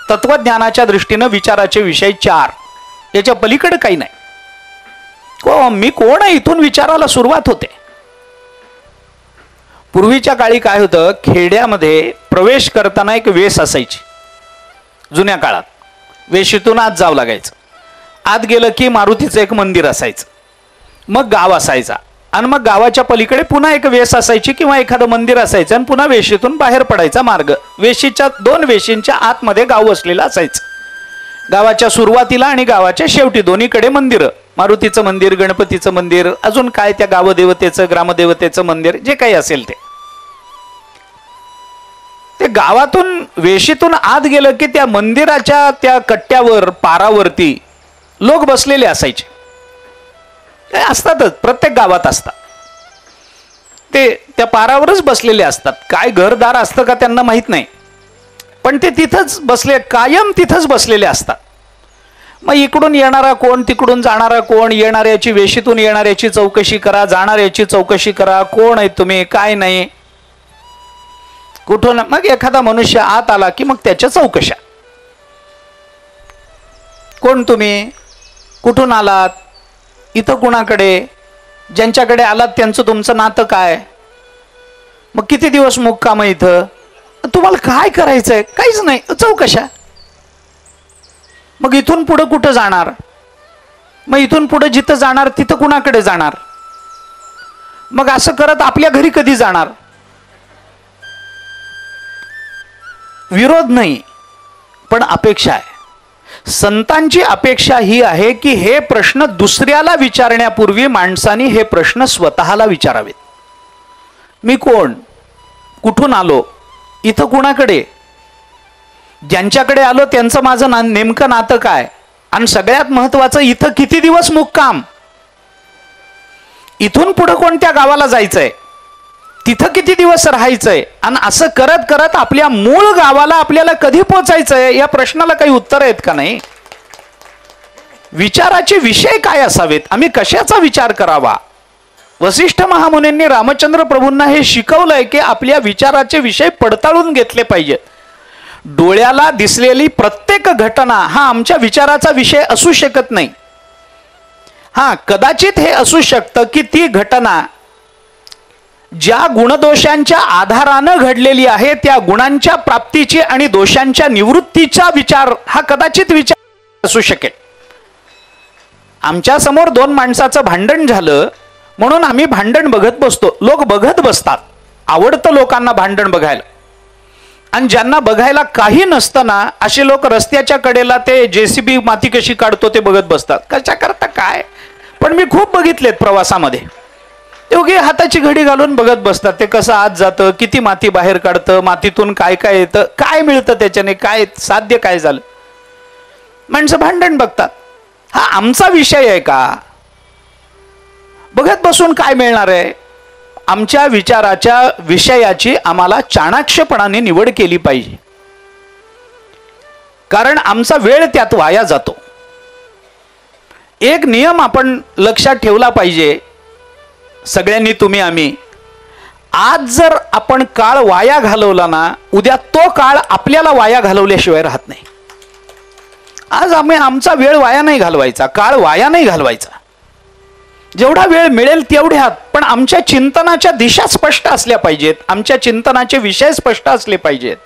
तत्वज्ञानाच्या दृष्टीनं विचाराचे विषय 4, याच्या पलीकडे काही नाही. मी कोण आहे इथून विचाराला सुरुवात होते. पूर्वीच्या काळी काय होतं, खेड्यामध्ये प्रवेश करताना एक वेस असायची. जुन्या काळात वेशीतून आत जावं लागायचं. आत गेलं की मारुतीचं एक मंदिर असायचं, मग गाव असायचा, आणि मग गावाच्या पलीकडे पुन्हा एक वेस असायची किंवा एखादं मंदिर असायचं, आणि पुन्हा वेशीतून बाहेर पडायचा मार्ग. वेशीच्या 2 वेशींच्या आतमध्ये गाव वसलेलं असायचं. गावाच्या सुरुवातीला आणि गावाच्या शेवटी दोन्हीकडे मंदिरं, मारुतीचं मंदिर, गणपतीचं मंदिर, अजून काय त्या गावदेवतेचं ग्रामदेवतेचं मंदिर, जे काही असेल ते गावातून वेशीतून आत गेलं की त्या मंदिराच्या त्या कट्ट्यावर पारावरती लोक बसलेले असायचे. ते असतातच, प्रत्येक गावात असतात. ते त्या पारावरच बसलेले असतात. काय घरदार असतं का त्यांना माहित नाही, पण ते तिथंच बसले, कायम तिथंच बसलेले असतात. मग इकडून येणारा कोण, तिकडून जाणारा कोण, येणाऱ्याची वेशीतून येणाऱ्याची चौकशी करा, जाणाऱ्याची चौकशी करा, कोण आहे तुम्ही, काय नाही, कुठून. मग एखादा मनुष्य आत आला की मग त्याच्या चौकशा, कोण तुम्ही, कुठून आलात, इथं कुणाकडे, ज्यांच्याकडे आलात त्यांचं तुमचं नातं काय, मग किती दिवस मुक्काम आहे इथं, तुम्हाला काय करायचंय, काहीच नाही, चौकशा. मग इथून पुढे कुठं जाणार, मग इथून पुढे जिथं जाणार तिथं कुणाकडे जाणार, मग असं करत आपल्या घरी कधी जाणार. विरोध नाही, पण अपेक्षा आहे. संतांची अपेक्षा ही आहे की हे प्रश्न दुसऱ्याला विचारण्यापूर्वी माणसाने हे प्रश्न स्वतःला विचारावेत. मी कोण, कुठून आलो, इथं कुणाकडे, ज्यांच्याकडे आलो त्यांचं माझं नेमकं नातं काय, आणि सगळ्यात महत्वाचं इथं किती दिवस मुक्काम, इथून पुढे कोणत्या गावाला जायचंय, तिथं किती दिवस राहायचंय, आणि असं करत करत आपल्या मूळ गावाला आपल्याला कधी पोचायचंय, या प्रश्नाला काही उत्तर आहेत का नाही. विचाराचे विषय काय असावेत, आम्ही कशाचा विचार करावा. वसिष्ठ महामुनींनी रामचंद्र प्रभूंना हे शिकवलंय की आपल्या विचाराचे विषय पडताळून घेतले पाहिजेत. डोळ्याला दिसलेली प्रत्येक घटना हा आमच्या विचाराचा विषय असू शकत नाही. हा, कदाचित हे असू शकतं की ती घटना ज्या गुणदोषांच्या आधारानं घडलेली आहे त्या गुणांच्या प्राप्तीची आणि दोषांच्या निवृत्तीचा विचार हा कदाचित विचार असू शकेल. आमच्या समोर 2 माणसाचं भांडण झालं म्हणून आम्ही भांडण बघत बसतो. लोक बघत बसतात, आवडतं लोकांना भांडण बघायला, आणि ज्यांना बघायला काही नसतं ना असे लोक रस्त्याच्या कडेला ते JCB माती कशी काढतो ते बघत बसतात. कशा करता काय, पण मी खूप बघितलेत प्रवासामध्ये. ते उगी हाताची घडी घालून बघत बसतात, ते कसं आत जातं, किती माती बाहेर काढतं, मातीतून काय काय येतं, काय मिळतं त्याच्याने, काय साध्य काय झालं. माणसं भांडण बघतात. हा आमचा विषय आहे का, बघत बसून काय मिळणार आहे. आमच्या विचाराच्या विषयाची आम्हाला चाणाक्षपणाने निवड केली पाहिजे, कारण आमचा वेळ त्यात वाया जातो. एक नियम आपण लक्षात ठेवला पाहिजे सगळ्यांनी, तुम्ही आम्ही. आज जर आपण काळ वाया घालवला ना, उद्या तो काळ आपल्याला वाया घालवल्याशिवाय राहत नाही. आज आम्ही आमचा वेळ वाया नाही घालवायचा, काळ वाया नाही घालवायचा. जेवढा वेळ मिळेल तेवढ्यात, पण आमच्या चिंतनाच्या दिशा स्पष्ट असल्या पाहिजेत, आमच्या चिंतनाचे विषय स्पष्ट असले पाहिजेत,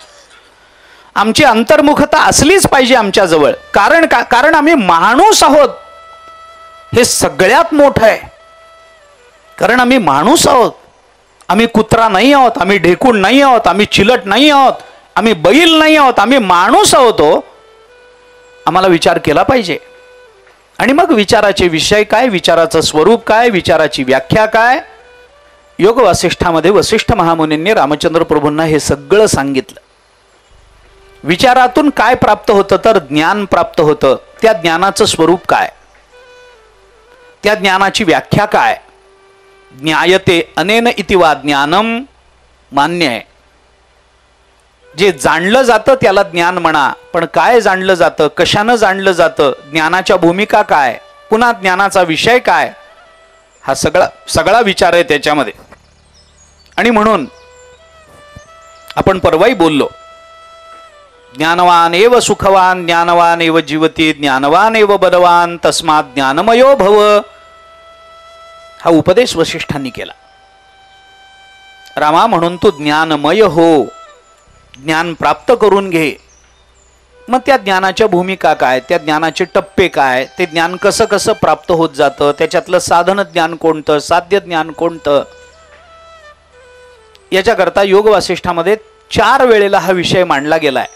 आमची अंतर्मुखता असलीच पाहिजे आमच्याजवळ. कारण का, कारण आम्ही माणूस आहोत, हे सगळ्यात मोठं आहे. कारण आम्ही माणूस आहोत, आम्ही कुत्रा नाही आहोत, आम्ही ढेकूण नाही आहोत, आम्ही चिलट नाही आहोत, आम्ही बैल नाही आहोत, आम्ही माणूस आहोत. आम्हाला विचार केला पाहिजे. आणि मग विचाराचे विषय काय, विचाराचं स्वरूप काय, विचाराची व्याख्या काय. योग वासिष्ठामध्ये वसिष्ठ महामुनींनी रामचंद्र प्रभूंना हे सगळं सांगितलं. विचारातून काय प्राप्त होतं, तर ज्ञान प्राप्त होतं. त्या ज्ञानाचं स्वरूप काय, त्या ज्ञानाची व्याख्या काय. ज्ञायते अनेन इति वा ज्ञानम, मान्य आहे. जे जाणलं जातं त्याला ज्ञान म्हणा, पण काय जाणलं जातं, कशानं जाणलं जातं, ज्ञानाच्या भूमिका काय, पुन्हा ज्ञानाचा विषय काय, हा सगळा विचार आहे त्याच्यामध्ये. आणि म्हणून आपण परवाही बोललो ज्ञानवान एव सुखवान, ज्ञानवान एव जीवती, ज्ञानवान एव बलवान, तस्मात् ज्ञानमयो भव. हा उपदेश वसिष्ठांनी केला. रामा, म्हणून तू ज्ञानमय हो, ज्ञान प्राप्त करून घे. मग त्या ज्ञानाच्या भूमिका काय, त्या ज्ञानाचे टप्पे काय, ते ज्ञान कसं कसं प्राप्त होत जातं, त्याच्यातलं साधन ज्ञान कोणतं, साध्य ज्ञान कोणतं, याच्याकरता योग वासिष्ठामध्ये 4 वेळेला हा विषय मांडला गेलाय.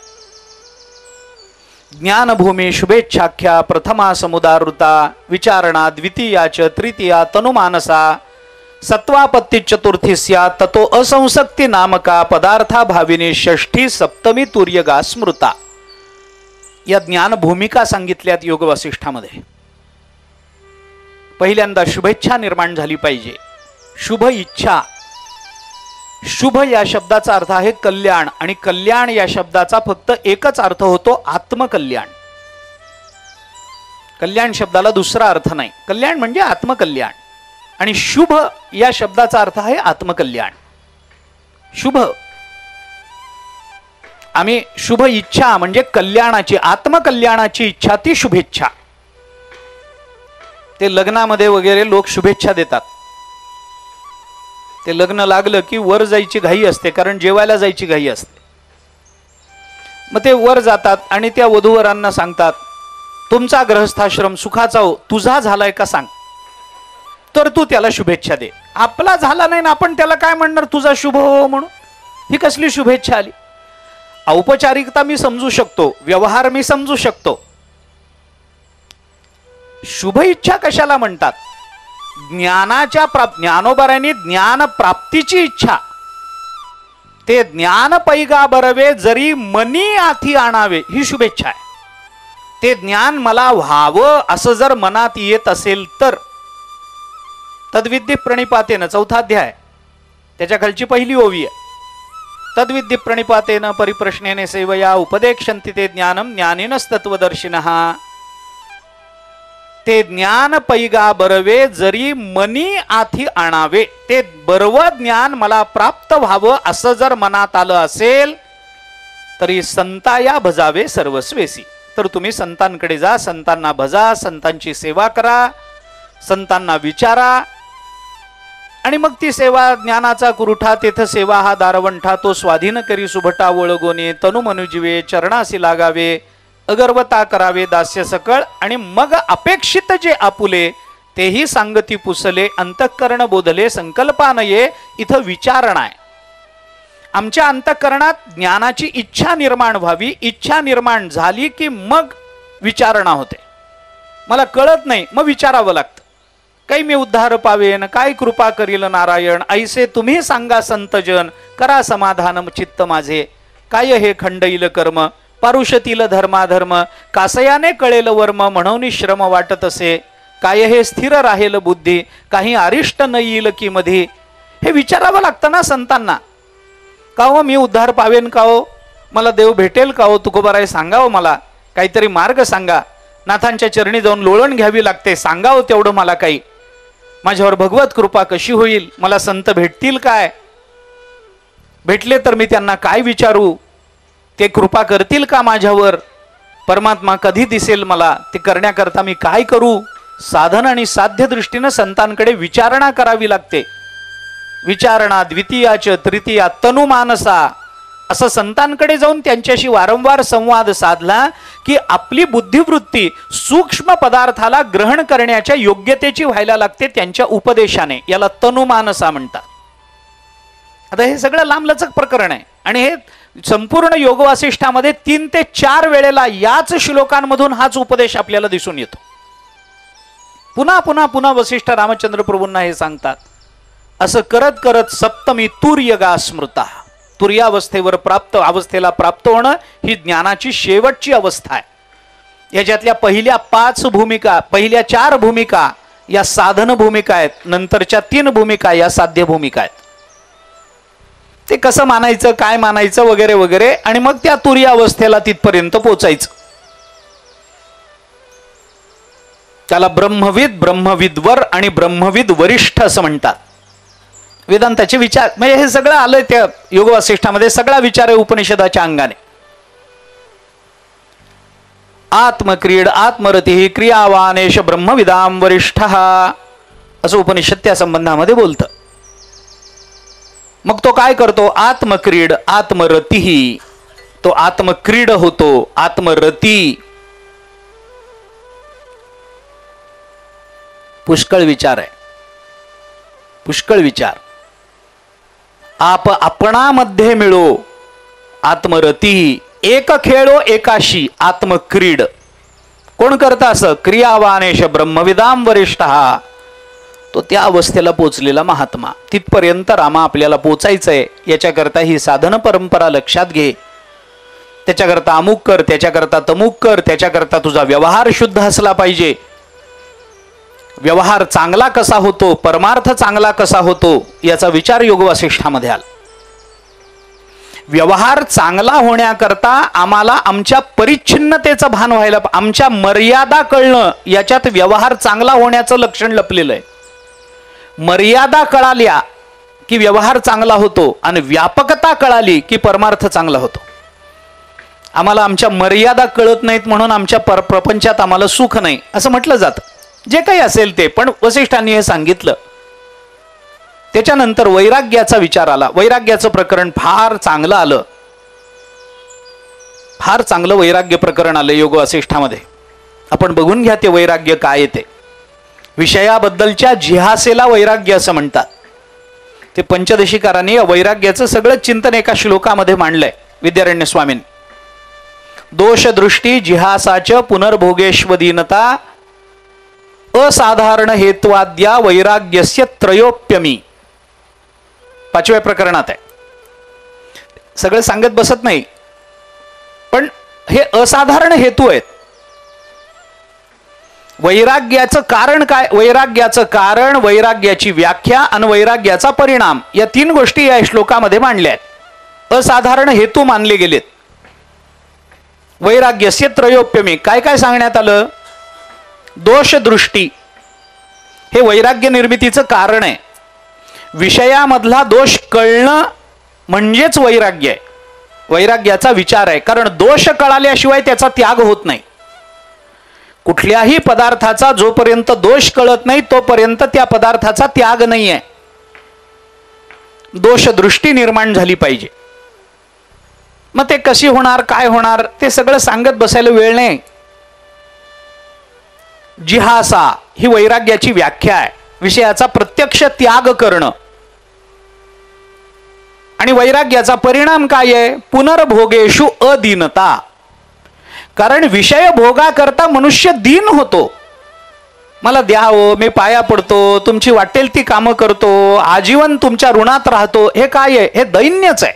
ज्ञानभूमी शुभेच्छाख्या प्रथमा समुदारुता विचारणा द्वितीया च तृतीया तनुमानसा सत्वापत्ती चतुर्थी स्या ततो असंसक्ती नामका पदार्था भाविनी षष्ठी सप्तमी तुर्यगा स्मृता. या ज्ञान भूमिका सांगितल्यात योग वासिष्ठामध्ये. पहिल्यांदा शुभेच्छा निर्माण झाली पाहिजे. शुभ इच्छा. शुभ या शब्दाचा अर्थ आहे कल्याण, आणि कल्याण या शब्दाचा फक्त एकच अर्थ होतो, आत्मकल्याण. कल्याण शब्दाला दुसरा अर्थ नाही. कल्याण म्हणजे आत्मकल्याण, आणि शुभ या शब्दाचा अर्थ आहे आत्मकल्याण. शुभ, आम्ही शुभ इच्छा म्हणजे कल्याणाची, आत्मकल्याणाची इच्छा, ती शुभेच्छा. ते लग्नामध्ये वगैरे लोक शुभेच्छा देतात. ते लग्न लागलं की वर जायची घाई असते, कारण जेवायला जायची घाई असते. मग ते वर जातात आणि त्या वधूवरांना सांगतात, तुमचा गृहस्थाश्रम सुखाचा हो, तुझा झालाय का सांग, तर तू त्याला शुभेच्छा दे. आपला झाला नाही ना, आपण त्याला काय म्हणणार, तुझा शुभ हो म्हणून. ही कसली शुभेच्छा आली? औपचारिकता मी समजू शकतो, व्यवहार मी समजू शकतो, शुभ इच्छा कशाला म्हणतात? ज्ञानाच्या ज्ञानोबरांनी ज्ञान प्राप्तीची इच्छा. ते ज्ञान पैगा बरवे जरी मनी आथी आणावे, ही शुभेच्छा आहे. ते ज्ञान मला व्हावं असं जर मनात येत असेल तर. तद्विद्य प्रणिपातेन, 4था अध्याय, त्याच्या खालची पहिली ओवी आहे. तद्विद्य प्रणिपातेन परिप्रश्नेने सेवया उपदेक्षन्ति ते ज्ञानम ज्ञानेनस्तत्वदर्शिनः. ते ज्ञान पैगा बरवे जरी मनी आथी आणावे. ते बरव ज्ञान मला प्राप्त व्हावं असं जर मनात आलं असेल तरी संताया भजावे सर्वस्वेसी. तर तुम्ही संतांकडे जा, संतांना भजा, संतांची सेवा करा, संतांना विचारा, आणि मग ती सेवा ज्ञानाचा कुरुठा तेथ सेवा हा दारवंठा. तो स्वाधीन करी सुभटा वळगोने तनु मनुजीवे चरणासी लागावे अगर्वता करावे दास्य सकळ. आणि मग अपेक्षित जे आपुले तेही सांगती पुसले अंतःकरण बोधले संकल्पानये. इथं विचारणा आहे. आमच्या अंतःकरणात ज्ञानाची इच्छा निर्माण व्हावी. इच्छा निर्माण झाली की मग विचारणा होते. मला कळत नाही, मग विचारावं लागतं. काही मी उद्धार पावेन, काय कृपा करील नारायण, ऐसे तुम्ही सांगा संतजन, करा समाधान चित्त माझे. काय हे खंडईल कर्म, पारुषतील धर्माधर्म, कासयाने कळेल वर्म, म्हणून श्रम वाटत असे. काय हे स्थिर राहील बुद्धी, काही अरिष्ट न येईल की मध्ये. हे विचारावं लागतं ना संतांना. का हो मी उद्धार पावेन का हो, मला देव भेटेल का हो, तुकोबाराय सांगावं, मला काहीतरी मार्ग सांगा. नाथांच्या चरणी जाऊन लोळण घ्यावी लागते, सांगावं तेवढं मला काही. माझ्यावर भगवत कृपा कशी होईल, मला संत भेटतील काय, भेटले तर मी त्यांना काय विचारू, ते कृपा करतील का माझ्यावर, परमात्मा कधी दिसेल मला, ते करण्याकरता मी काय करू. साधन आणि साध्य दृष्टीनं संतांकडे विचारणा करावी लागते. विचारणा द्वितीयाच तृतीया तनु मानसा, असं संतांकडे जाऊन त्यांच्याशी वारंवार संवाद साधला की आपली बुद्धिवृत्ती सूक्ष्म पदार्थाला ग्रहण करण्याच्या योग्यतेची व्हायला लागते त्यांच्या उपदेशाने. याला तनुमानसा म्हणतात. आता हे सगळं लांबलचक प्रकरण आहे, आणि हे संपूर्ण योग वासिष्ठामध्ये 3 ते 4 वेळेला याच श्लोकांमधून हाच उपदेश आपल्याला दिसून येतो. पुन्हा पुन्हा पुन्हा वसिष्ठ रामचंद्र प्रभूंना हे सांगतात. असं करत करत सप्तमी तुर्यगा स्मृता, तुर्यावस्थेवर अवस्थेला प्राप्त होणं ही ज्ञानाची शेवटची अवस्था आहे. याच्यातल्या पहिल्या 5 भूमिका, पहिल्या 4 भूमिका या साधन भूमिका आहेत, नंतरच्या 3 भूमिका या साध्य भूमिका आहेत. ते कसं मानायचं, काय मानायचं वगैरे वगैरे, आणि मग त्या तुर्यावस्थेला तिथपर्यंत पोचायचं. त्याला ब्रह्मविद, ब्रह्मविदवर आणि ब्रह्मविद वरिष्ठ असं म्हणतात. वेदांताचे विचार म्हणजे हे सगळं आलंय त्या योग वासिष्ठामध्ये. सगळा विचार आहे उपनिषदाच्या अंगाने. आत्मक्रीड आत्मरती क्रियावानेश ब्रह्मविदाम वरिष्ठ असं उपनिषद त्या संबंधामध्ये बोलतं. मग तो काय करतो? आत्मक्रीड आत्मरती, तो आत्मक्रीड होतो. आत्मरती पुष्कळ विचार आहे, पुष्कळ विचार. आपणामध्ये मिळो आत्मरती, एक खेळो एकाशी आत्मक्रीड. कोण करतं असं? क्रियावानेश ब्रह्मविदाम वरिष्ठ, तो त्या अवस्थेला पोचलेला महात्मा. तिथपर्यंत रामा आपल्याला पोचायचंय. याच्याकरता ही साधन परंपरा लक्षात घे. त्याच्याकरता अमुक कर, त्याच्याकरता तमुक कर, त्याच्याकरता तुझा व्यवहार शुद्ध असला पाहिजे. व्यवहार चांगला कसा होतो, परमार्थ चांगला कसा होतो, याचा विचार योग वासिष्ठामध्ये आला. व्यवहार चांगला होण्याकरता आम्हाला आमच्या परिच्छिन्नतेचं भान व्हायला, आमच्या मर्यादा कळणं, याच्यात व्यवहार चांगला होण्याचं लक्षण लपलेलं आहे. मर्यादा कळाल्या की व्यवहार चांगला होतो आणि व्यापकता कळाली की परमार्थ चांगला होतो. आम्हाला आमच्या मर्यादा कळत नाहीत म्हणून आमच्या प्रपंचात आम्हाला सुख नाही असं म्हटलं जातं. जे काही असेल ते, पण वसिष्ठांनी हे सांगितलं. त्याच्यानंतर वैराग्याचा विचार आला. वैराग्याचं प्रकरण फार चांगलं आलं, फार चांगलं वैराग्य प्रकरण आलं योग वासिष्ठामध्ये. आपण बघून घ्या ते वैराग्य काय येते. विषयाबद्दलच्या जिहासेला वैराग्य असं म्हणतात. ते पंचदशीकारांनी वैराग्याचं सगळं चिंतन एका श्लोकामध्ये मांडलंय विद्यारण्य स्वामींनी. दोष दृष्टी जिहासाच पुनर्भोगेश्वदीनता असाधारण हेत्वाद्या वैराग्यस्य त्रयोप्यमी, 5व्या प्रकरणात आहे. सगळं सांगत बसत नाही, पण हे असाधारण हेतू आहेत. वैराग्याचं कारण काय? वैराग्याचं कारण, वैराग्याची व्याख्या आणि वैराग्याचा परिणाम, या 3 गोष्टी या श्लोकामध्ये मांडल्या आहेत. असाधारण हेतू मानले गेलेत. वैराग्यस्य त्रयोप्यमी, काय काय सांगण्यात आलं? दोष दृष्टी हे वैराग्य निर्मितीचं कारण आहे. विषयामधला दोष कळणं म्हणजेच वैराग्य आहे. वैराग्याचा विचार आहे, कारण दोष कळाल्याशिवाय त्याचा त्याग होत नाही. कुठल्याही पदार्थाचा जोपर्यंत दोष कळत नाही तोपर्यंत त्या पदार्थाचा त्याग नाही आहे. दोष दृष्टी निर्माण झाली पाहिजे. मग ते कशी होणार, काय होणार, ते सगळं सांगत बसायला वेळ नाही. जिहासा ही वैराग्याची व्याख्या आहे. विषयाचा प्रत्यक्ष त्याग करणं. आणि वैराग्याचा परिणाम काय आहे? पुनर्भोगेषु अदीनता. कारण विषय भोगा करता मनुष्य दीन होतो. मला द्या हो, मी पाया पडतो, तुमची वाटेल ती कामं करतो, आजीवन तुमच्या ऋणात राहतो. हे काय आहे? हे दैन्यच आहे.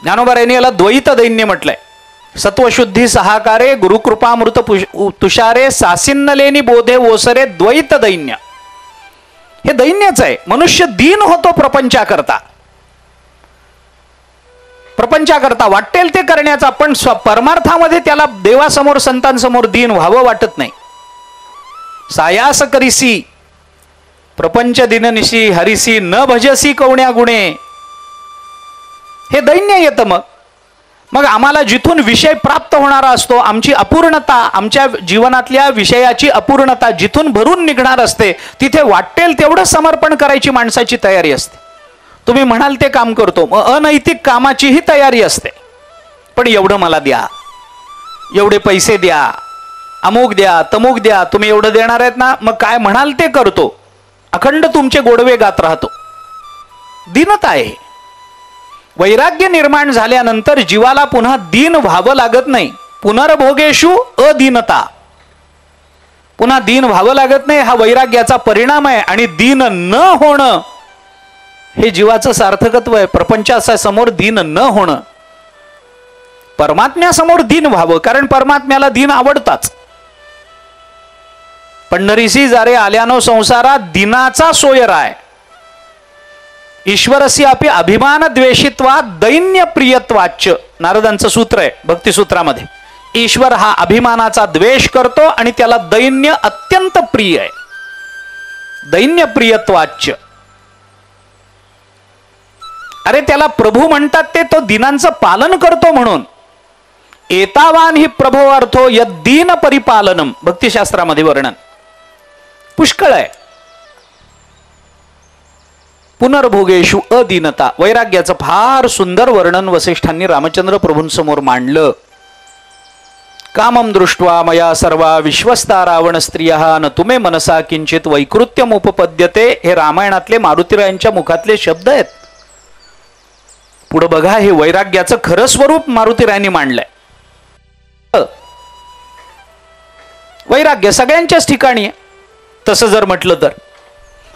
ज्ञानोबारायांनी याला द्वैत दैन्य म्हटलंय. सत्वशुद्धी सहाकारे गुरुकृपामृत तुषारे सासिन्नलेनी बोधे ओसरे द्वैत दैन्य. हे दैन्यच आहे. मनुष्य दीन होतो प्रपंचाकरता. प्रपंचाकरता वाटेल ते करण्याचा, पण परमार्थामध्ये त्याला देवासमोर संतांसमोर दीन व्हावं वाटत नाही. सायास करिसी प्रपंच दिननिशी हरिसी न भजसी कवण्या गुणे. हे दैन्य येतं. मग आम्हाला जिथून विषय प्राप्त होणारा असतो, आमची अपूर्णता, आमच्या जीवनातल्या विषयाची अपूर्णता जिथून भरून निघणार असते, तिथे वाटेल तेवढं समर्पण करायची माणसाची तयारी असते. तुम्ही म्हणाल ते काम करतो. मग अनैतिक कामाचीही तयारी असते. पण एवढं मला द्या, एवढे पैसे द्या, अमुक द्या, तमुक द्या, तुम्ही एवढं देणार आहेत ना, मग काय म्हणाल ते करतो. अखंड तुमचे गोडवे गात राहतो. दीनता आहे. वैराग्य निर्माण झाल्यानंतर जीवाला पुन्हा दीन व्हावं लागत नाही. पुनर्भोगेषु अदीनता, पुन्हा दीन व्हावं लागत नाही. हा वैराग्याचा परिणाम आहे. आणि दीन न होणं हे जीवाचं सार्थकत्व आहे. प्रपंचाच्या समोर दीन न होणं, परमात्म्यासमोर दीन व्हावं, कारण परमात्म्याला दीन आवडताच. पंढरीसी जारे आल्यानो संसारात दिनाचा सोयराय. ईश्वरस्य अपि अभिमान द्वेषित्वा दैन्य प्रियत्वाच्च, नारदांचं सूत्र आहे भक्तिसूत्रामध्ये. ईश्वर हा अभिमानाचा द्वेष करतो आणि त्याला दैन्य अत्यंत प्रिय आहे. दैन्य प्रियत्वाच्च. अरे त्याला प्रभू म्हणतात ते तो दिनांचं पालन करतो म्हणून. एतावान ही प्रभो अर्थो यद्दीन परिपालनम, भक्तिशास्त्रामध्ये वर्णन पुष्कळ आहे. पुनर्भोगेशु अदीनता, वैराग्याचं फार सुंदर वर्णन वसिष्ठांनी रामचंद्र प्रभूंसमोर मांडलं. कामम दृष्ट्वा मया सर्वा विश्वस्ता रावण स्त्रिया न तुमे मनसा किंचित वैकृत्यमुपपद्यते, हे रामायणातले मारुतीरायांच्या मुखातले शब्द आहेत. पुढे बघा, हे वैराग्याचं खरं स्वरूप मारुतीरायांनी मांडलंय. वैराग्य सगळ्यांच्याच ठिकाणी आहे. तसं जर म्हटलं तर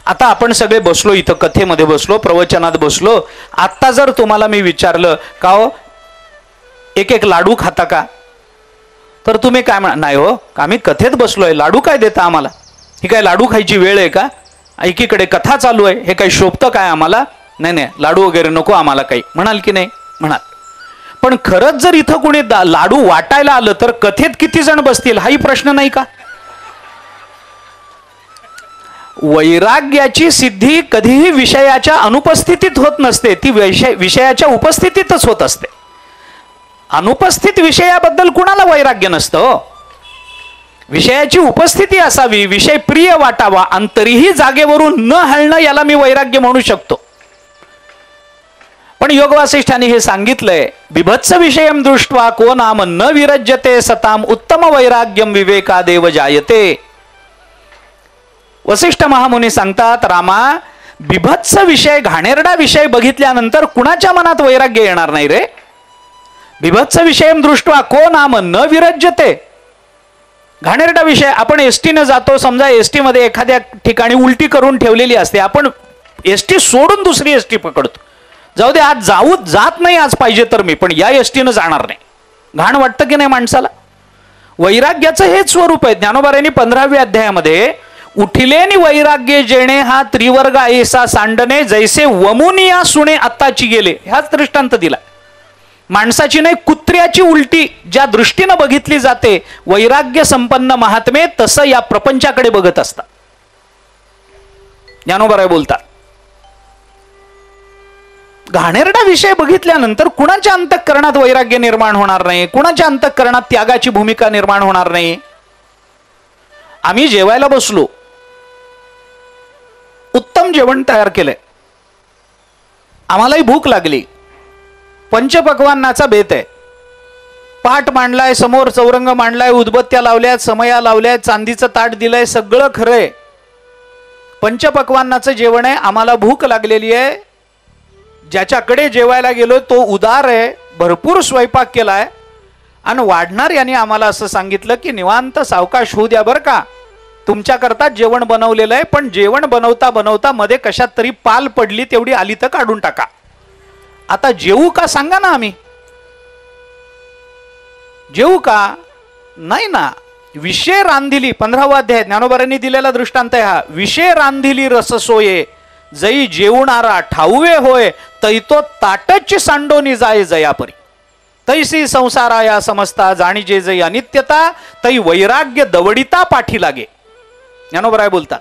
आता आपण सगळे बसलो इथं, कथेमध्ये बसलो, प्रवचनात बसलो. आता जर तुम्हाला मी विचारलं का हो एक एक लाडू खाता का, तर तुम्ही काय म्हणा, नाही हो आम्ही कथेत बसलोय, लाडू काय देता आम्हाला, ही काय लाडू खायची वेळ आहे का, एकीकडे कथा चालू आहे, हे काही शोभतं काय आम्हाला, नाही नाही लाडू वगैरे नको आम्हाला काही, म्हणाल की नाही म्हणाल. पण खरंच जर इथं कोणी लाडू वाटायला आलं तर कथेत किती जण बसतील हाही प्रश्न नाही का. वैराग्याची सिद्धी कधीही विषयाच्या अनुपस्थितीत होत नसते, ती विषयाच्या उपस्थितीतच होत असते. अनुपस्थित विषयाबद्दल कुणाला वैराग्य नसतं. विषयाची उपस्थिती असावी, विषय प्रिय वाटावा आणि तरीही जागेवरून न हलणं, याला मी वैराग्य म्हणू शकतो. पण योग वासिष्ठांनी हे सांगितलंय, बिभत्स विषयम दृष्ट्वा को नाम न विरज्यते सताम उत्तम वैराग्यम विवेकादेव जायते. वसिष्ठ महामुनी सांगतात, रामा बिभत्स विषय, घाणेरडा विषय बघितल्यानंतर कुणाच्या मनात वैराग्य येणार नाही रे. बिभत्स विषयम दृष्ट्वा को नाम न विरज्यते. घाणेरडा विषय, आपण एसटीने जातो, समजा एसटी मध्ये एखाद्या ठिकाणी उलटी करून ठेवलेली असते, आपण एसटी सोडून दुसरी एसटी पकडतो, जाऊ दे आज जात नाही आज पाहिजे तर मी, पण या एसटीनं जाणार नाही. घाण वाटतं की नाही माणसाला. वैराग्याचं हेच स्वरूप आहे. ज्ञानोबारायांनी 15व्या अध्यायामध्ये उठिलेनी वैराग्य जेणे हा त्रिवर्ग ऐसा सांडणे जैसे वमुनिया सुणे आत्ताची गेले, ह्याच दृष्टांत दिला. माणसाची नाही कुत्र्याची उलटी ज्या दृष्टीनं बघितली जाते, वैराग्य संपन्न महात्मे तसं या प्रपंचाकडे बघत असतात. ज्ञानोबाराय बोलतात, घाणेरडा विषय बघितल्यानंतर कुणाच्या अंतःकरणात वैराग्य निर्माण होणार नाही, कुणाच्या अंतःकरणात त्यागाची भूमिका निर्माण होणार नाही. आम्ही जेवायला बसलो, उत्तम जेवण तयार केलंय, आम्हालाही भूक लागली, पंचपक्वान्नाचा बेत आहे, पाट मांडलाय, समोर चौरंग मांडलाय, उदबत्त्या लावल्यात, समया लावल्यात, चांदीचं ताट दिलंय, सगळं खरंय. पंचपक्वान्नाचं जेवण आहे, आम्हाला भूक लागलेली आहे. ज्याच्याकडे जेवायला गेलो तो उदार आहे, भरपूर स्वयंपाक केलाय, आणि वाढणार यांनी आम्हाला असं सांगितलं की निवांत सावकाश होऊ द्या बरं का, तुमच्याकरता जेवण बनवलेलं आहे, पण जेवण बनवता बनवता मध्ये कशात तरी पाल पडली, तेवढी आली तर काढून टाका. आता जेवू का सांगा ना, आम्ही जेवू का, नाही ना. विषय रांधिली, 15वा अध्याय ज्ञानोबारांनी दिलेला दृष्टांत आहे हा. विषय रांधिली रस सोये जई जेवणारा ठाऊवे होय, तैतो ताटच सांडोनी जाय जयापरी. तैसी संसाराया समजता जाणीजे जई अनित्यता, तै वैराग्य दवडिता पाठी लागे. ज्ञानोबराय बोलतात,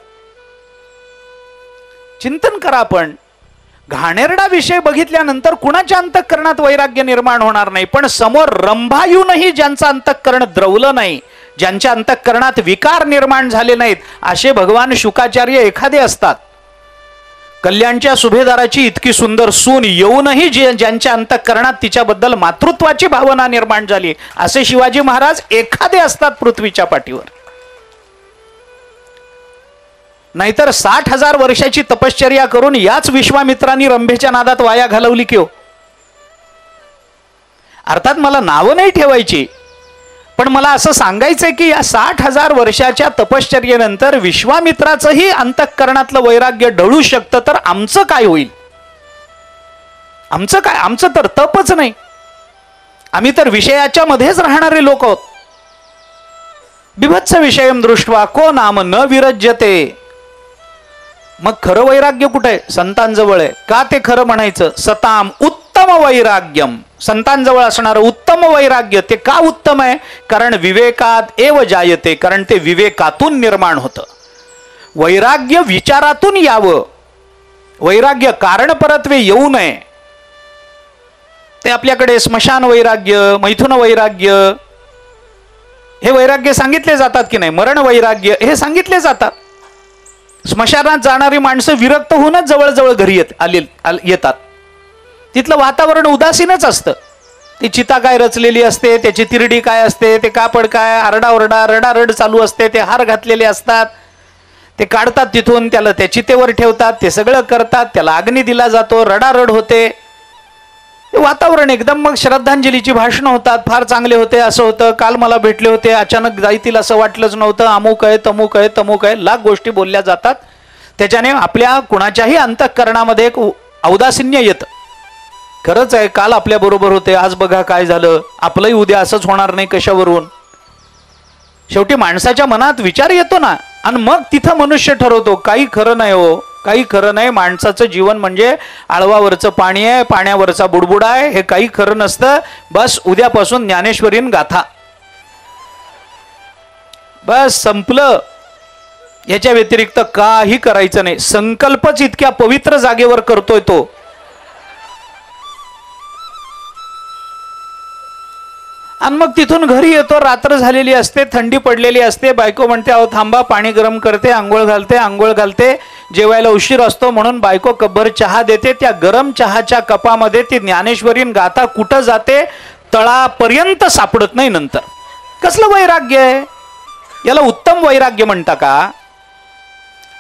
चिंतन करा. आपण घाणेरडा विषय बघितल्यानंतर कुणाच्या अंतःकरणात वैराग्य निर्माण होणार नाही, पण समोर रंभा येऊनही ज्यांचं अंतःकरण द्रवलं नाही, ज्यांच्या अंतःकरणात विकार निर्माण झाले नाहीत, असे भगवान शुकाचार्य एखादे असतात. कल्याणच्या सुभेदाराची इतकी सुंदर सून येऊनही ज्यांच्या अंतःकरणात तिच्याबद्दल मातृत्वाची भावना निर्माण झाली, असे शिवाजी महाराज एखादे असतात पृथ्वीच्या पाठीवर. नाहीतर 60,000 वर्षाची तपश्चर्या करून याच विश्वामित्रांनी रंभेच्या नादात वाया घालवली की हो. अर्थात मला नावं नाही ठेवायची, पण मला असं सांगायचंय की या 60,000 वर्षाच्या तपश्चर्येनंतर विश्वामित्राचंही अंतःकरणातलं वैराग्य ढळू शकतं, तर आमचं काय होईल. आमचं काय, आमचं तर तपच नाही, आम्ही तर विषयाच्या मध्येच राहणारे लोक आहोत. बिभत्स विषयम दृष्ट्वा को नाम न विरज्यते. मग खरं वैराग्य कुठे आहे, संतांजवळ आहे. का ते खरं म्हणायचं, सताम उत्तम वैराग्यम, संतांजवळ असणारं उत्तम वैराग्य. ते का उत्तम आहे, कारण विवेकात एव जायते, कारण ते विवेकातून निर्माण होतं. वैराग्य विचारातून यावं, वैराग्य कारणपरत्वे येऊ नये. ते आपल्याकडे स्मशान वैराग्य, मैथुन वैराग्य, हे वैराग्य सांगितले जातात की नाही, मरण वैराग्य हे सांगितले जातात. स्मशानात जाणारी माणसं विरक्त होऊनच जवळजवळ घरी येतात. तिथलं वातावरण उदासीनच असतं. ती चिता काय रचलेली असते, त्याची तिरडी काय असते, ते कापड काय, आरडाओरडा रडारड चालू असते, ते हार घातलेले असतात, ते काढतात तिथून, त्याला त्या चितेवर ठेवतात, ते सगळं करतात, त्याला अग्नी दिला जातो, रडारड होते. वातावरण एकदम, मग श्रद्धांजलीची भाषणं होतात, फार चांगले होते, असं होतं, काल मला भेटले होते, अचानक जायतील असं वाटलंच नव्हतं, अमुक आहे तमुक आहे तमुक आहे, लाख गोष्टी बोलल्या जातात. त्याच्याने आपल्या कुणाच्याही अंतःकरणामध्ये एक औदासिन्य येतं. खरंच आहे, काल आपल्या बरोबर होते, आज बघा काय झालं, आपलंही उद्या असंच होणार नाही कशावरून. शेवटी माणसाच्या मनात विचार येतो ना, आणि मग तिथं मनुष्य ठरवतो. काही खरं नाही हो, काही खरं नाही. माणसाचं जीवन म्हणजे आळवावरचं पाणी आहे, पाण्यावरचा बुडबुडा आहे, हे काही खरं नसतं. बस उद्यापासून ज्ञानेश्वरीन गाथा, बस संपलं. याच्या व्यतिरिक्त काही करायचं नाही. संकल्पच इतक्या पवित्र जागेवर करतोय तो. आणि मग तिथून घरी येतो, रात्र झालेली असते, थंडी पडलेली असते, बायको म्हणते अहो थांबा, पाणी गरम करते, आंघोळ घालते, जेवायला उशीर असतो म्हणून बायको कपभर चहा देते. त्या गरम चहाच्या कपामध्ये ती ज्ञानेश्वरीन गाथा कुठं जाते, तळापर्यंत सापडत नाही. नंतर कसलं वैराग्य आहे याला? उत्तम वैराग्य म्हणता का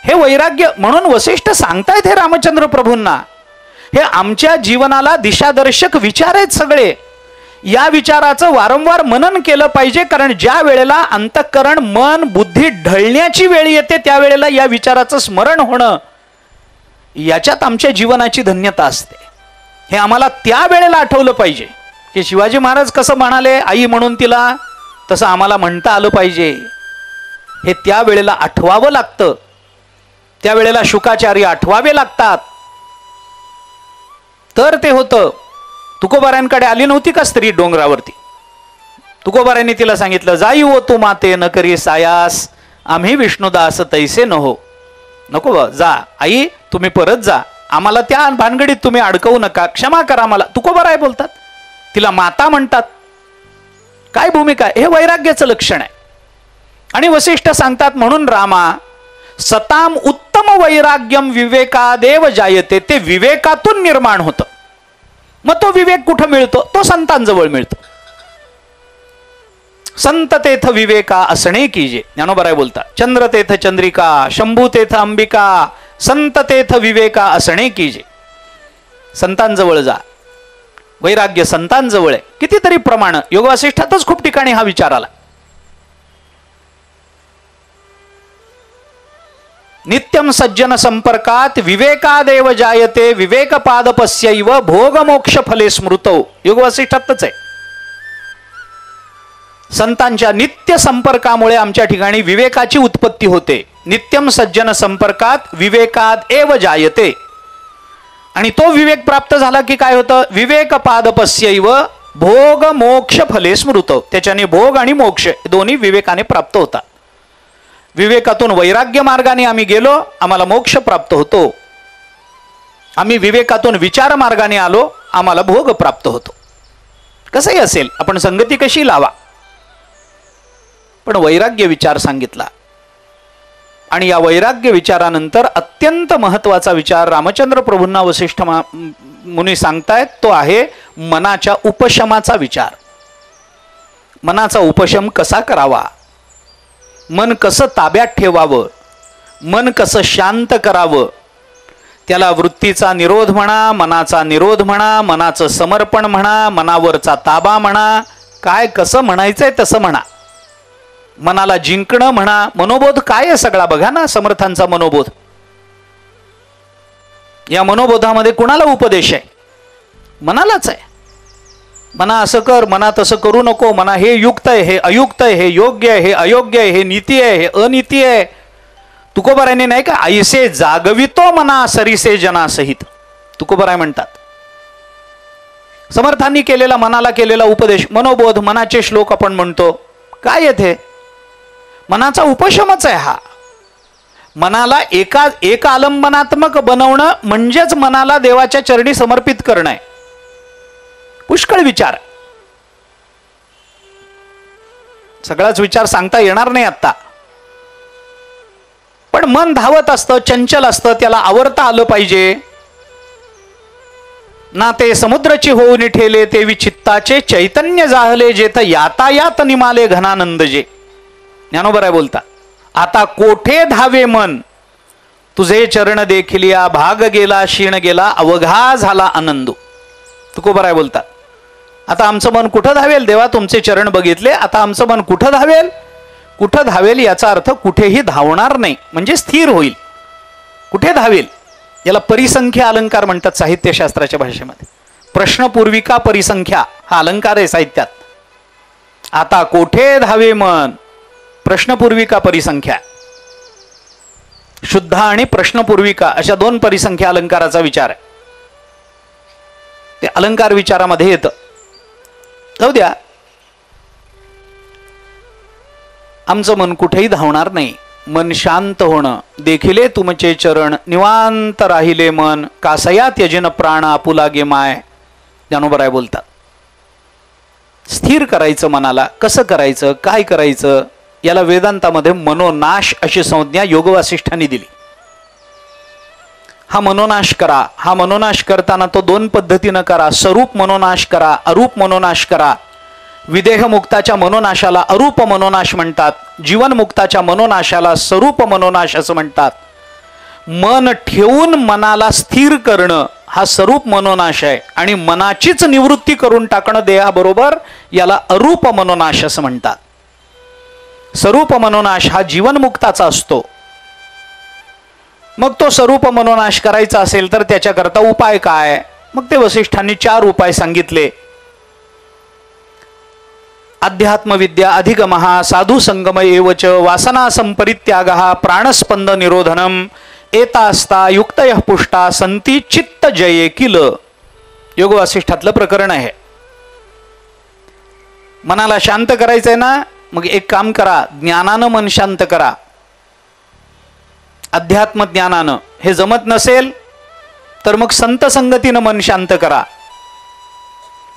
हे? वैराग्य म्हणून वसिष्ठ सांगतायत हे रामचंद्र प्रभूंना, हे आमच्या जीवनाला दिशादर्शक विचार आहेत सगळे. या विचाराचं वारंवार मनन केलं पाहिजे, कारण ज्या वेळेला अंतःकरण मन बुद्धी ढळण्याची वेळ येते त्यावेळेला या विचाराचं स्मरण होणं, याच्यात आमच्या जीवनाची धन्यता असते. हे आम्हाला त्या वेळेला आठवलं पाहिजे की शिवाजी महाराज कसं म्हणाले आई म्हणून तिला, तसं आम्हाला म्हणता आलं पाहिजे. हे त्या वेळेला आठवावं लागतं, त्यावेळेला शुकाचार्य आठवावे लागतात, तर ते होतं. तुकोबारायांकडे आली नव्हती का स्त्री डोंगरावरती? तुकोबारायांनी तिला सांगितलं, जाई हो तू माते न करी सायास, आम्ही विष्णुदास तैसे न हो. नको बा, जा आई तुम्ही परत जा, आम्हाला त्या भानगडीत तुम्ही अडकवू नका, क्षमा करा मला. तुकोबाराय बोलतात, तिला माता म्हणतात. काय भूमिका? हे वैराग्याचं लक्षण आहे. आणि वसिष्ठ सांगतात म्हणून रामा सताम उत्तम वैराग्यम विवेकादेव जायते, ते विवेकातून निर्माण होतं. मग तो विवेक कुठं मिळतो? तो संतांजवळ मिळतो. संत तेथ विवेका असणे कीजे, ज्ञानोबराय बोलतात. चंद्र तेथ चंद्रिका, शंभू तेथ अंबिका, संत तेथ विवेका असणे कीजे. संतांजवळ जा, वैराग्य संतांजवळ आहे. कितीतरी प्रमाण योग वासिष्ठातच खूप ठिकाणी हा विचार आला. नित्यम सज्जन संपर्कात विवेकादेव जायते, विवेकपादपस्यैव भोग मोक्ष फले स्मृतो. योग वासिष्ठातच आहे. संतांच्या नित्य संपर्कामुळे आमच्या ठिकाणी विवेकाची उत्पत्ती होते. नित्यम सज्जन संपर्कात विवेकाद एव जायते. आणि तो विवेक प्राप्त झाला की काय होतं? विवेकपादपस्यैव भोग मोक्ष फले स्मृतो. त्याच्याने भोग आणि मोक्ष दोन्ही विवेकाने प्राप्त होतात. विवेकातून वैराग्य मार्गाने आम्ही गेलो, आम्हाला मोक्ष प्राप्त होतो. आम्ही विवेकातून विचार मार्गाने आलो, आम्हाला भोग प्राप्त होतो. कसंही असेल, आपण संगती कशी लावा, पण वैराग्य विचार सांगितला. आणि या वैराग्य विचारानंतर अत्यंत महत्वाचा विचार रामचंद्र प्रभूंना वसिष्ठ मुनी सांगतायत, तो आहे मनाच्या उपशमाचा विचार. मनाचा उपशम कसा करावा, मन कसं ताब्यात ठेवावं, मन कसं शांत करावं, त्याला वृत्तीचा निरोध म्हणा, मनाचा निरोध म्हणा, मनाचं समर्पण म्हणा, मनावरचा ताबा म्हणा, काय कसं म्हणायचंय तसं म्हणा. मनाला जिंकणं म्हणा. मनोबोध काय आहे सगळा बघा ना, समर्थांचा मनोबोध. या मनोबोधामध्ये कुणाला उपदेश आहे? मनालाच आहे. मना असं कर, मना तसं करू नको, मना हे युक्त आहे, हे अयुक्त आहे, हे योग्य आहे, हे अयोग्य आहे, हे नीती आहे, हे अनीती आहे. तुकोबारायांनी नाही का, ऐसे जागवितो मना सरीसे जनासहित, तुकोबाराय म्हणतात. समर्थांनी केलेला, मनाला केलेला उपदेश, मनोबोध, मनाचे श्लोक आपण म्हणतो. काय येथे मनाचा उपशमच आहे हा. मनाला एक आलंबनात्मक बनवणं म्हणजेच मनाला देवाच्या चरणी समर्पित करणं आहे. पुष्कळ विचार, सगळाच विचार सांगता येणार नाही आता, पण मन धावत असतं, चंचल असतं, त्याला आवरता आलं पाहिजे ना. ते समुद्राची होऊन ठेले ते विचित्ताचे चैतन्य जाहले जेथ यातायात निमाले घनानंद जे. ज्ञानोबा राय बोलता, आता कोठे धावे मन तुझे चरण देखिलिया भाग गेला क्षीण गेला अवघा झाला आनंदू. तुकोबा राय बोलतात, आता आमचं मन कुठं धावेल देवा, तुमचे चरण बघितले, आता आमचं मन कुठं धावेल. कुठं धावेल याचा अर्थ कुठेही धावणार नाही, म्हणजे स्थिर होईल. कुठे धावेल याला परिसंख्या अलंकार म्हणतात साहित्यशास्त्राच्या भाषेमध्ये. प्रश्नपूर्विका परिसंख्या हा अलंकार आहे साहित्यात. आता कोठे धावे मन, प्रश्नपूर्विका परिसंख्या, शुद्ध आणि प्रश्नपूर्विका अशा दोन परिसंख्या अलंकाराचा विचार आहे. ते अलंकार विचारामध्ये येतं. जाऊ द्या, आमचं मन कुठेही धावणार नाही. मन शांत होणं, देखिले तुमचे चरण निवांत राहिले मन, कासया त्यजिन प्राण आपुला गे माय. ज्ञानोबा राय बोलतात, स्थिर करायचं मनाला. कसं करायचं, काय करायचं, याला वेदांतामध्ये मनोनाश अशी संज्ञा योग वासिष्ठांनी दिली. हा मनोनाश करा. हा मनोनाश करताना तो दोन पद्धतीनं करा. स्वरूप मनोनाश करा, अरूप मनोनाश करा. विदेहमुक्ताच्या मनोनाशाला अरूप मनोनाश म्हणतात, जीवनमुक्ताच्या मनोनाशाला स्वरूप मनोनाश असं म्हणतात. मन ठेवून मनाला स्थिर करणं हा स्वरूप मनोनाश आहे, आणि मनाचीच निवृत्ती करून टाकणं देहाबरोबर याला अरूप मनोनाश असं म्हणतात. स्वरूप मनोनाश हा जीवनमुक्ताचा असतो. मग तो स्वरूप मनोनाश करायचा असेल तर त्याच्याकरता उपाय काय? मग ते वसिष्ठांनी 4 उपाय सांगितले. अध्यात्मविद्या अधिगमः साधु संगम एवच वासना संपरित्यागः प्राणस्पंद निरोधनम एतास्ता युक्तयः पुष्टा संती चित्त जये किल. योग वासिष्ठातलं प्रकरण आहे. मनाला शांत करायचंय ना, मग एक काम करा, ज्ञानानं मन शांत करा. अध्यात्म ज्ञानानं हे जमत नसेल तर मग संत संगतीनं मन शांत करा.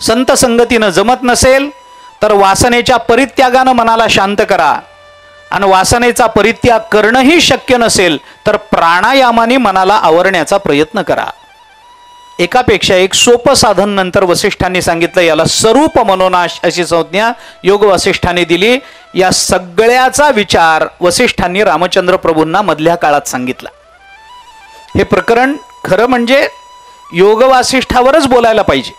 संत संगतीनं जमत नसेल तर वासनेच्या परित्यागानं मनाला शांत करा. आणि वासनेचा परित्याग करणंही शक्य नसेल तर प्राणायामाने मनाला आवरण्याचा प्रयत्न करा. एकापेक्षा एक सोपं साधन नंतर वसिष्ठांनी सांगितलं, याला स्वरूप मनोनाश अशी संज्ञा योग वसिष्ठांनी दिली. या सगळ्याचा विचार वसिष्ठांनी रामचंद्र प्रभूंना मधल्या काळात सांगितला. हे प्रकरण खरं म्हणजे योग वासिष्ठावरच बोलायला पाहिजे,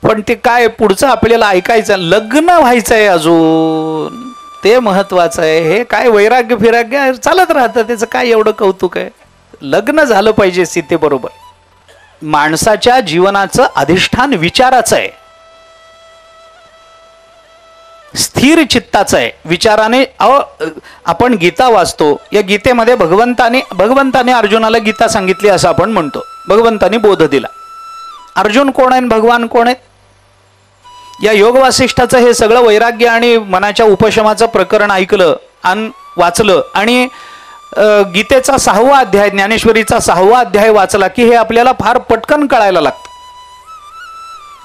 पण ते काय पुढचं आपल्याला ऐकायचं, लग्न व्हायचंय अजून, ते महत्वाचं आहे. हे काय वैराग्य फिराग्य चालत राहतं, त्याचं काय एवढं कौतुक आहे. लग्न झालं पाहिजे सीतेबरोबर. माणसाच्या जीवनाचं अधिष्ठान विचाराचं आहे, स्थिर चित्ताचं आहे. विचाराने आपण गीता वाचतो, या गीतेमध्ये भगवंताने अर्जुनाला गीता सांगितली असं आपण म्हणतो. भगवंताने बोध दिला. अर्जुन कोण आहे, भगवान कोण आहेत? या योग वासिष्ठाचं हे सगळं वैराग्य आणि मनाच्या उपशमाचं प्रकरण ऐकलं आणि वाचलं, आणि गीतेचा 6वा अध्याय, ज्ञानेश्वरीचा 6वा अध्याय वाचला की हे आपल्याला फार पटकन कळायला लागतं.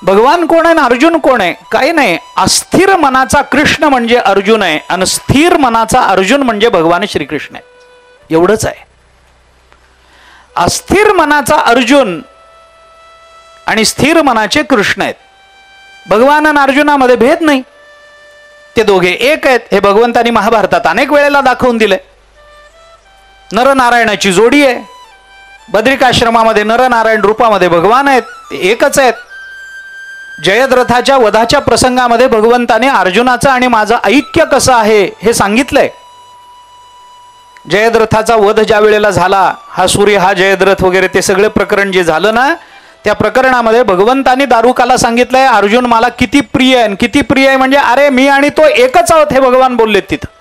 भगवान कोण आहे, अर्जुन कोण आहे? काही नाही. अस्थिर मनाचा कृष्ण म्हणजे अर्जुन आहे, आणि स्थिर मनाचा अर्जुन म्हणजे भगवान श्रीकृष्ण आहे. एवढंच आहे. अस्थिर मनाचा अर्जुन आणि स्थिर मनाचे कृष्ण आहेत. भगवान आणि अर्जुनामध्ये भेद नाही, ते दोघे एक आहेत. हे भगवंतानी महाभारतात अनेक वेळेला दाखवून दिले. नरनारायणाची जोडी आहे. बद्रिकाश्रमामध्ये नरनारायण रूपामध्ये भगवान आहेत, ते एकच आहेत. जयद्रथाच्या वधाच्या प्रसंगामध्ये भगवंताने अर्जुनाचं आणि माझं ऐक्य कसं आहे हे सांगितलंय. जयद्रथाचा वध ज्या वेळेला झाला, हा सूर्य हा जयद्रथ वगैरे ते सगळे प्रकरण जे झालं ना, त्या प्रकरणामध्ये भगवंतानी दारुकाला सांगितलंय, अर्जुन मला किती प्रिय आहे. किती प्रिय आहे म्हणजे अरे मी आणि तो एकच आहोत, हे भगवान बोललेत तिथं.